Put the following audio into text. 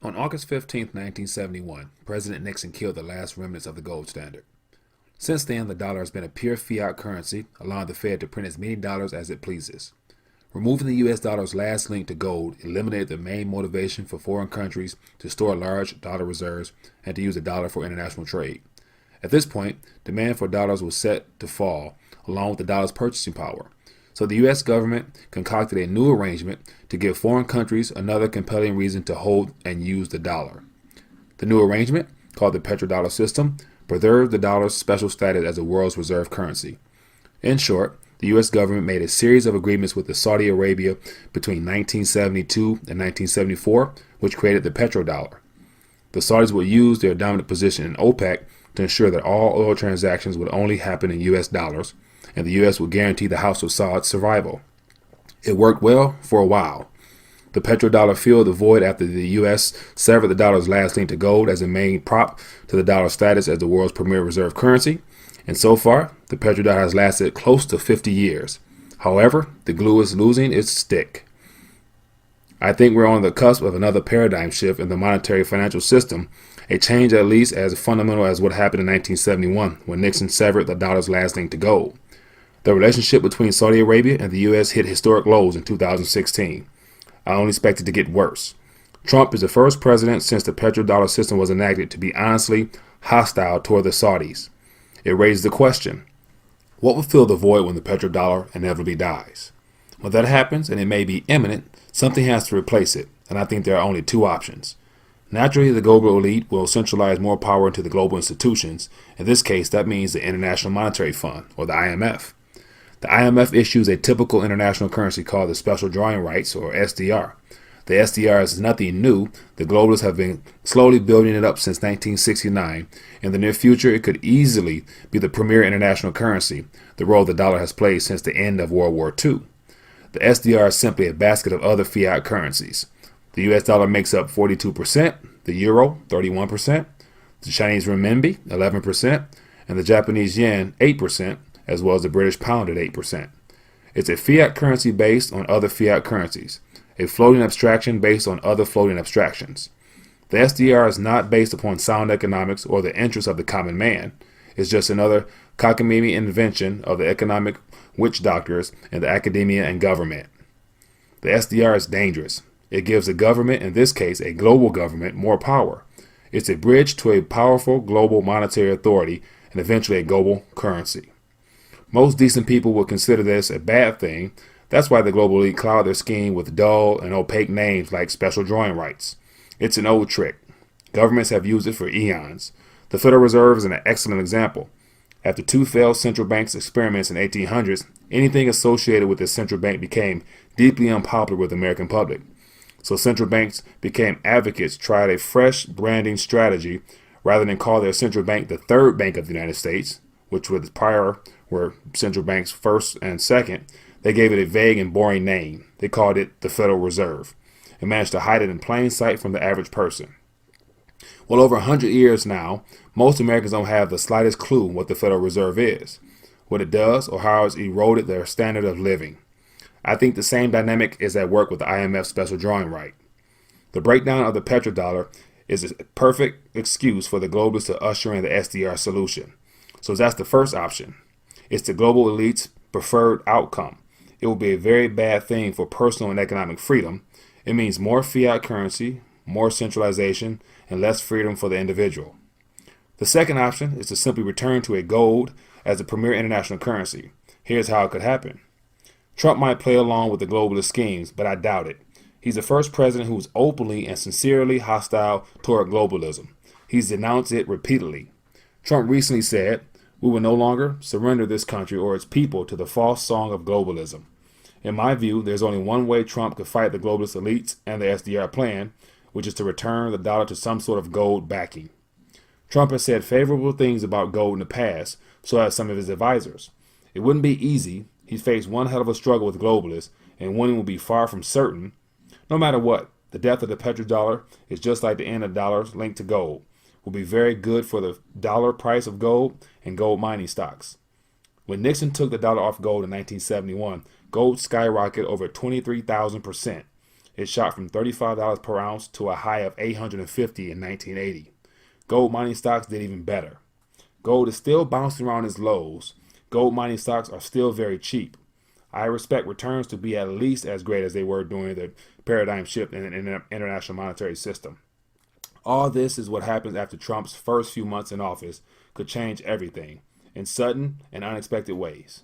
On August 15, 1971, President Nixon killed the last remnants of the gold standard. Since then, the dollar has been a pure fiat currency, allowing the Fed to print as many dollars as it pleases. Removing the US dollar's last link to gold eliminated the main motivation for foreign countries to store large dollar reserves and to use the dollar for international trade. At this point, demand for dollars was set to fall, along with the dollar's purchasing power. So the U.S. government concocted a new arrangement to give foreign countries another compelling reason to hold and use the dollar. The new arrangement, called the petrodollar system, preserved the dollar's special status as the world's reserve currency. In short, the U.S. government made a series of agreements with Saudi Arabia between 1972 and 1974, which created the petrodollar. The Saudis would use their dominant position in OPEC to ensure that all oil transactions would only happen in U.S. dollars, and the U.S. would guarantee the House of Saud's survival. It worked well for a while. The petrodollar filled the void after the U.S. severed the dollar's last link to gold as a main prop to the dollar's status as the world's premier reserve currency, and so far, the petrodollar has lasted close to 50 years. However, the glue is losing its stick. I think we're on the cusp of another paradigm shift in the monetary financial system, a change at least as fundamental as what happened in 1971 when Nixon severed the dollar's last link to gold. The relationship between Saudi Arabia and the U.S. hit historic lows in 2016. I only expect it to get worse. Trump is the first president since the petrodollar system was enacted to be honestly hostile toward the Saudis. It raises the question, what will fill the void when the petrodollar inevitably dies? When that happens, and it may be imminent, something has to replace it, and I think there are only two options. Naturally, the global elite will centralize more power into the global institutions. In this case, that means the International Monetary Fund, or the IMF. The IMF issues a typical international currency called the Special Drawing Rights, or SDR. The SDR is nothing new. The globalists have been slowly building it up since 1969. In the near future, it could easily be the premier international currency, the role the dollar has played since the end of World War II. The SDR is simply a basket of other fiat currencies. The US dollar makes up 42%, the euro 31%, the Chinese renminbi 11%, and the Japanese yen 8%, as well as the British pound at 8%. It's a fiat currency based on other fiat currencies, a floating abstraction based on other floating abstractions. The SDR is not based upon sound economics or the interests of the common man. It's just another cockamamie invention of the economic witch doctors in the academia and government. The SDR is dangerous. It gives the government, in this case a global government, more power. It's a bridge to a powerful global monetary authority and eventually a global currency. Most decent people would consider this a bad thing. That's why the global elite cloud their scheme with dull and opaque names like special drawing rights. It's an old trick. Governments have used it for eons. The Federal Reserve is an excellent example. After two failed central banks experiments in the 1800s, anything associated with the central bank became deeply unpopular with the American public. So central banks became advocates, tried a fresh branding strategy rather than call their central bank the third bank of the United States, which was prior were central banks first and second. They gave it a vague and boring name. They called it the Federal Reserve and managed to hide it in plain sight from the average person. Well, over 100 years now, most Americans don't have the slightest clue what the Federal Reserve is, what it does, or how it's eroded their standard of living. I think the same dynamic is at work with the IMF special drawing right. The breakdown of the petrodollar is a perfect excuse for the globalists to usher in the SDR solution. So that's the first option. It's the global elite's preferred outcome. It will be a very bad thing for personal and economic freedom. It means more fiat currency, more centralization, and less freedom for the individual. The second option is to simply return to a gold as the premier international currency. Here's how it could happen. Trump might play along with the globalist schemes, but I doubt it. He's the first president who's openly and sincerely hostile toward globalism. He's denounced it repeatedly. Trump recently said, "We will no longer surrender this country or its people to the false song of globalism." In my view, there's only one way Trump could fight the globalist elites and the SDR plan, which is to return the dollar to some sort of gold backing. Trump has said favorable things about gold in the past, so have some of his advisors. It wouldn't be easy. He's faced one hell of a struggle with globalists, and winning will be far from certain. No matter what, the death of the petrodollar is just like the end of dollars linked to gold. Will be very good for the dollar price of gold and gold mining stocks. When Nixon took the dollar off gold in 1971, gold skyrocketed over 23,000%. It shot from $35 per ounce to a high of $850 in 1980. Gold mining stocks did even better. Gold is still bouncing around its lows. Gold mining stocks are still very cheap. I expect returns to be at least as great as they were during the paradigm shift in the international monetary system. All this is what happens after Trump's first few months in office could change everything in sudden and unexpected ways.